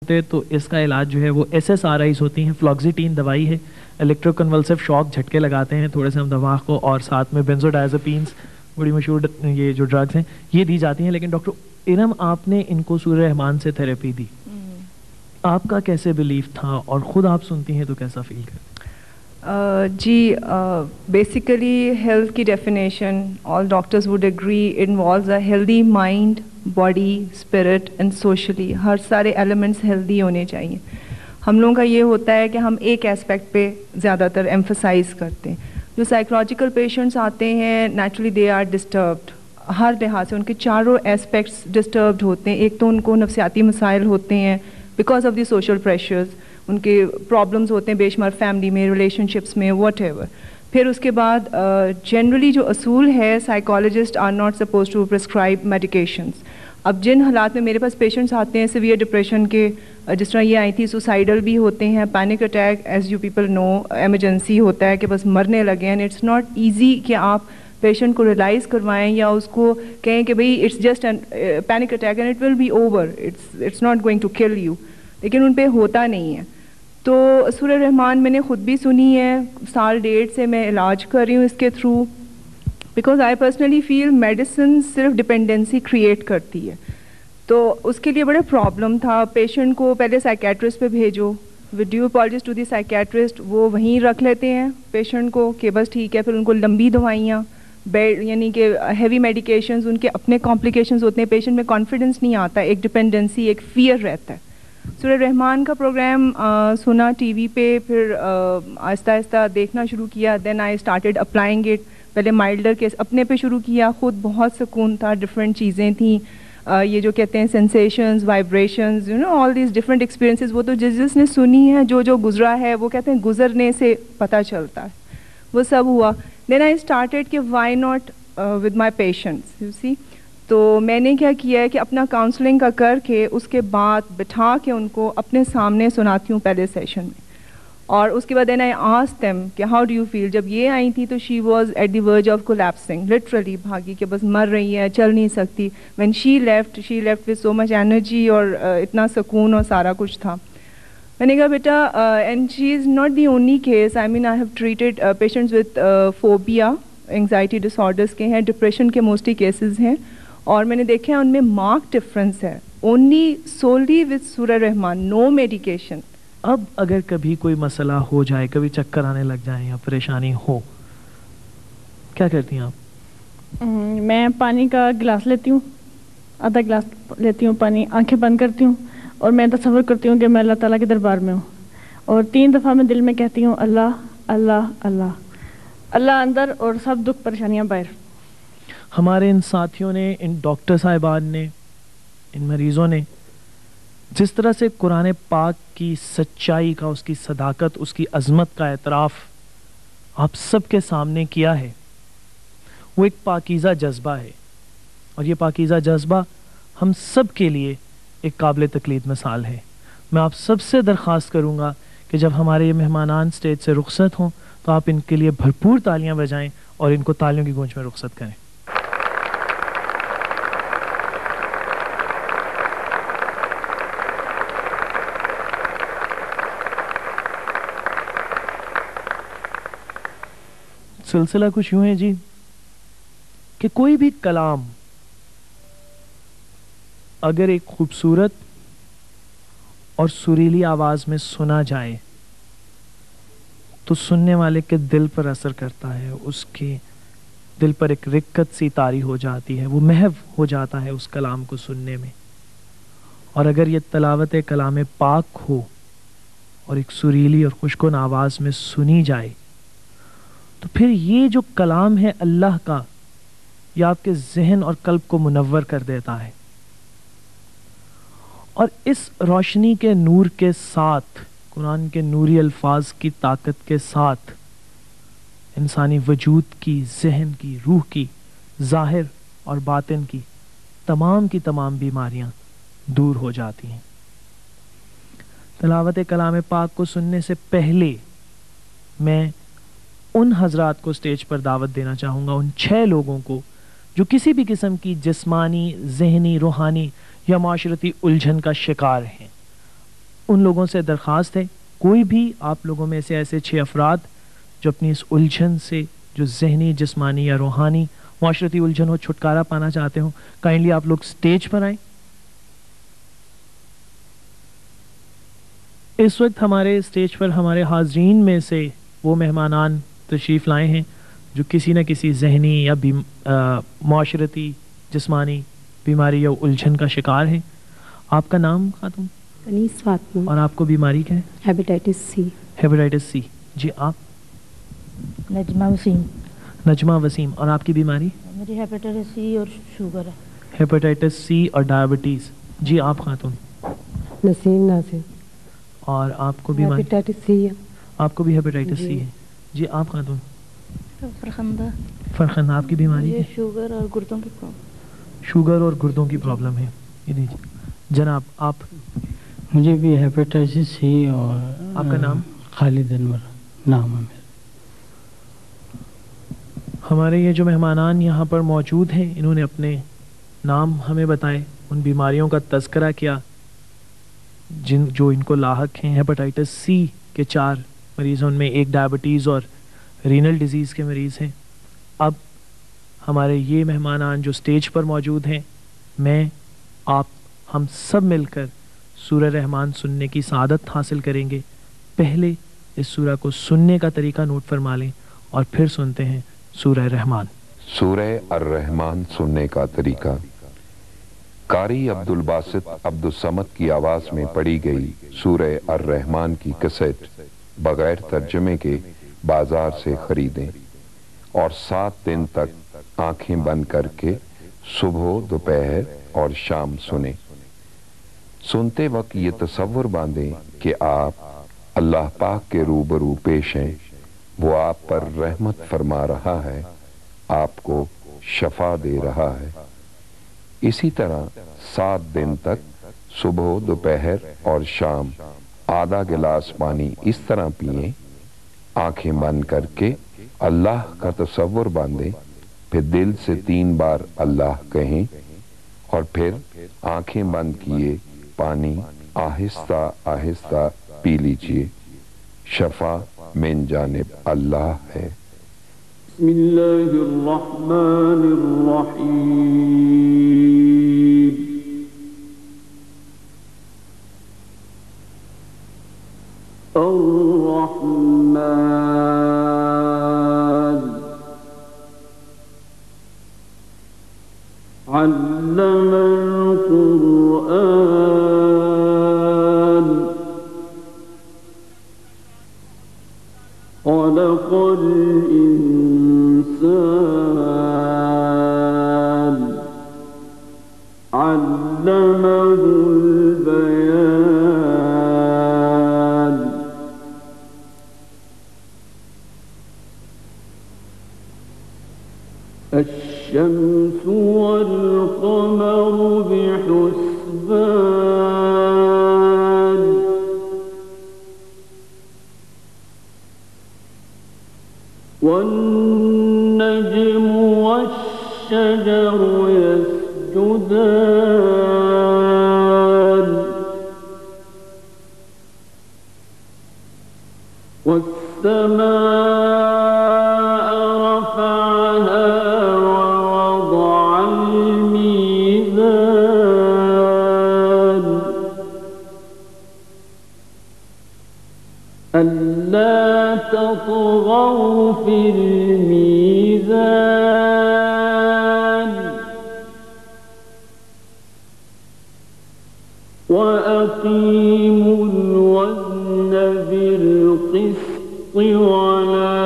ہوتے تو اس کا علاج جو ہے وہ SSRIs ہوتی ہیں. فلاکزیٹین دوائی ہے, الیکٹرو کنولسو شاک جھٹکے لگاتے ہیں تھوڑے سے ہم دماغ کو, اور ساتھ میں بینزوڈائزپینس بڑی مشہور یہ جو ڈرگس ہیں یہ دی جاتی ہیں. لیکن ڈاکٹر ارم آپ نے ان کو سورہ رحمان سے تھراپی دی, آپ کا کیسے بلیف تھا اور خود آپ سنتی ہیں تو کیسا فیل کرتے ہیں؟ جی بیسیکلی ہیلتھ کی definition all doctors would agree involves a healthy mind, body, spirit and socially. ہر سارے ایلیمنٹس ہیلدی ہونے چاہیے. ہم لوگوں کا یہ ہوتا ہے کہ ہم ایک اسپیکٹ پہ زیادہ تر ایمفسائز کرتے ہیں. جو سائیکولوجیکل پیشنٹس آتے ہیں نیچرلی دے آر ڈسٹربڈ, ہر لحاظ سے ان کے چاروں اسپیکٹس ڈسٹربڈ ہوتے ہیں. ایک تو ان کو نفسیاتی مسائل ہوتے ہیں because of the social pressures, ان کے پرابلمز ہوتے ہیں بے شمار فیملی میں, ریلیشن شپس میں, واٹ ایور. پھر اس کے بعد جنرلی جو اصول ہے psychologist are not suppose to prescribe medications. اب جن حالات میں میرے پاس پیشنٹس آتے ہیں سیویئر ڈپریشن کے, جس طرح یہ آئی تھی سوسائڈل بھی ہوتے ہیں, panic attack as you people know emergency ہوتا ہے کہ بس مرنے لگے ہیں. اٹس ناٹ ایزی کہ آپ پیشنٹ کو ریلائز کروائیں یا اس کو کہیں کہ بھئی it's just panic attack and it will be over, it's not going to kill you. لیکن ان پہ ہوتا نہیں ہے. تو سورہ رحمان میں نے خود بھی سنی ہے, 1.5 سال سے میں علاج کر رہی ہوں اس کے through, because I personally feel medicine صرف ڈپینڈنسی کریٹ کرتی ہے. تو اس کے لیے بڑا پرابلم تھا. پیشنٹ کو پہلے سائیکیٹرسٹ پہ بھیجو, video apologist to the psychiatrist, وہ وہیں رکھ لیتے ہیں پیشنٹ کو کہ بس ٹھیک ہے. پھر ان کو لمبی دوائیاں, بیڈ یعنی کہ ہیوی میڈیکیشنز, ان کے اپنے کمپلیکیشنز ہوتے ہیں. پیشنٹ میں کانفیڈنس نہیں آتا, ایک ڈپینڈنسی, ایک فیئر رہتا ہے. سورہ رحمان کا پروگرام سنا ٹی وی پہ, پھر آہستہ آہستہ دیکھنا شروع کیا. دین آئی اسٹارٹیڈ اپلائنگ اٹ. پہلے مائلڈر کیس اپنے پہ شروع کیا, خود بہت سکون تھا. ڈفرینٹ چیزیں تھیں, یہ جو کہتے ہیں sensations, vibrations, all these different experiences. وہ تو جس نے سنی ہے, جو گزرا ہے, وہ کہتے ہیں گزرنے سے پتہ چلتا ہے. وہ سب ہوا. دین آئی اسٹارٹیڈ کہ why not with my patients, you see. تو میں نے کیا کیا ہے کہ اپنا کاؤنسلنگ کا کر کے اس کے بعد بٹھا کے ان کو اپنے سامنے سناتی ہوں پہلے سیشن میں. اور اس کے بعد دین آئی آسک دیم کہ ہاؤ ڈو یو فیل. جب یہ آئی تھی تو she was at the verge of collapsing, literally بھاگی کہ بس مر رہی ہے, چل نہیں سکتی. When she left with so much energy, اور اتنا سکون اور سارا کچھ تھا. میں نے کہا بیٹا, and she is not the only case, I mean I have treated patients with phobia, anxiety disorders کے ہیں, ڈپریشن کے موسٹلی کیسز ہیں, اور میں نے دیکھا ہے ان میں مارک ڈفرینس ہے. اونلی سوللی وتھ سورہ رحمان, نو میڈیکیشن. اب اگر کبھی کوئی مسئلہ ہو جائے, کبھی چکر آنے لگ جائیں یا پریشانی ہو, کیا کرتی ہیں آپ؟ میں پانی کا گلاس لیتی ہوں, آدھا گلاس لیتی ہوں پانی, آنکھیں بند کرتی ہوں, اور میں تصور کرتی ہوں کہ میں اللہ تعالیٰ کے دربار میں ہوں, اور 3 دفعہ میں دل میں کہتی ہوں اللہ اللہ اللہ, اللہ اندر اور سب دکھ پریشانیاں باہر. ہمارے ان ساتھیوں نے, ان ڈاکٹر صاحبان نے, ان مریضوں نے جس طرح سے قرآن پاک کی سچائی کا, اس کی صداقت, اس کی عظمت کا اعتراف آپ سب کے سامنے کیا ہے, وہ ایک پاکیزہ جذبہ ہے. اور یہ پاکیزہ جذبہ ہم سب کے لیے ایک قابل تقلید مثال ہے. میں آپ سب سے درخواست کروں گا کہ جب ہمارے یہ مہمانان اسٹیج سے رخصت ہوں تو آپ ان کے لیے بھرپور تالیاں بجائیں اور ان کو تالیوں کی گونج میں رخصت کریں. سلسلہ کچھ یوں ہے جی کہ کوئی بھی کلام اگر ایک خوبصورت اور سریلی آواز میں سنا جائے تو سننے والے کے دل پر اثر کرتا ہے, اس کے دل پر ایک رقت سی طاری ہو جاتی ہے, وہ محو ہو جاتا ہے اس کلام کو سننے میں. اور اگر یہ تلاوت کلام پاک ہو اور ایک سریلی اور خوشگوار آواز میں سنی جائے تو پھر یہ جو کلام ہے اللہ کا, یہ آپ کے ذہن اور قلب کو منور کر دیتا ہے. اور اس روشنی کے نور کے ساتھ, قرآن کے نوری الفاظ کی طاقت کے ساتھ, انسانی وجود کی, ذہن کی, روح کی, ظاہر اور باطن کی تمام بیماریاں دور ہو جاتی ہیں. تلاوت کلام پاک کو سننے سے پہلے میں ان حضرات کو اسٹیج پر دعوت دینا چاہوں گا, ان 6 لوگوں کو جو کسی بھی قسم کی جسمانی, ذہنی, روحانی یا معاشرتی الجھن کا شکار ہیں. ان لوگوں سے درخواست ہے کوئی بھی آپ لوگوں میں سے ایسے 6 افراد جو اپنی اس الجھن سے جو ذہنی جسمانی یا روحانی معاشرتی الجھن ہو چھٹکارا پانا چاہتے ہوں کائنڈلی آپ لوگ سٹیج پر آئیں. اس وقت ہمارے اسٹیج پر ہمارے حاضرین میں سے وہ مہمانان تشریف لائے ہیں جو کسی نہ کسی ذہنی یا معاشرتی جسمانی بیماری یا الجھن کا شکار ہیں. آپ کا نام خاتون؟ انیس فاطمہ. اور آپ کو بیماری کیا ہے؟ ہیپیٹائٹس سی. ہیپیٹائٹس سی. جی آپ؟ نجمہ وسیم. نجمہ وسیم. اور آپ کی بیماری؟ میری ہیپیٹائٹس سی اور شوگر ہے. ہیپیٹائٹس سی اور ڈائبٹیز. جی آپ خاتون؟ نسیم ناصر. اور آپ کو بیماری؟ ہیپیٹائٹس سی ہے. آپ کو بھی ہیپیٹائٹس سی ہے. جی آپ خاتون؟ فرخندہ. فرخندہ. آپ کی بیماری ہے؟ شوگر اور گردوں کی پرابلم. شوگر اور گردوں کی پرابلم ہے. یہ دیجیے جناب. آپ؟ مجھے بھی ہیپیٹائٹس سی. اور آپ کا نام؟ خالد انور نام ہے میرا. ہمارے یہ جو مہمانان یہاں پر موجود ہیں انہوں نے اپنے نام ہمیں بتائے, ان بیماریوں کا تذکرہ کیا جو ان کو لاحق ہیں. ہیپاٹائٹس سی کے 4 مریض ہیں, ان میں ایک ڈائبٹیز اور رینل ڈیزیز کے مریض ہیں. اب ہمارے یہ مہمانان جو سٹیج پر موجود ہیں, میں آپ ہم سب مل کر سورہ رحمان سننے کی سعادت حاصل کریں گے. پہلے اس سورہ کو سننے کا طریقہ نوٹ فرما لیں اور پھر سنتے ہیں سورہ رحمان. سورہ الرحمن سننے کا طریقہ. قاری عبد الباسط عبد الصمد کی آواز میں پڑھی گئی سورہ الرحمن کی کیسٹ بغیر ترجمے کے بازار سے خریدیں اور 7 دن تک آنکھیں بند کر کے صبح, دوپہر اور شام سنیں. سنتے وقت یہ تصور باندھیں کہ آپ اللہ پاک کے روبرو پیش ہیں. وہ آپ پر رحمت فرما رہا ہے, آپ کو شفا دے رہا ہے. اسی طرح 7 دن تک صبح, دوپہر اور شام آدھا گلاس پانی اس طرح پئیں, آنکھیں بند کر کے اللہ کا تصور باندھیں, پھر دل سے 3 بار اللہ کہیں اور پھر آنکھیں بند کیے پانی آہستہ آہستہ پی لیجئے. شفا من جانب اللہ ہے. بسم اللہ الرحمن الرحیم. الرحمن علم القرآن خلق الإنسان علمه البيان. الشمس والقمر بحسبان والنجم والشجر يسجدان والسماء رفعها ووضع الميزان ألا تطغوا في الميزان وأقيموا الوزن بالقسط ولا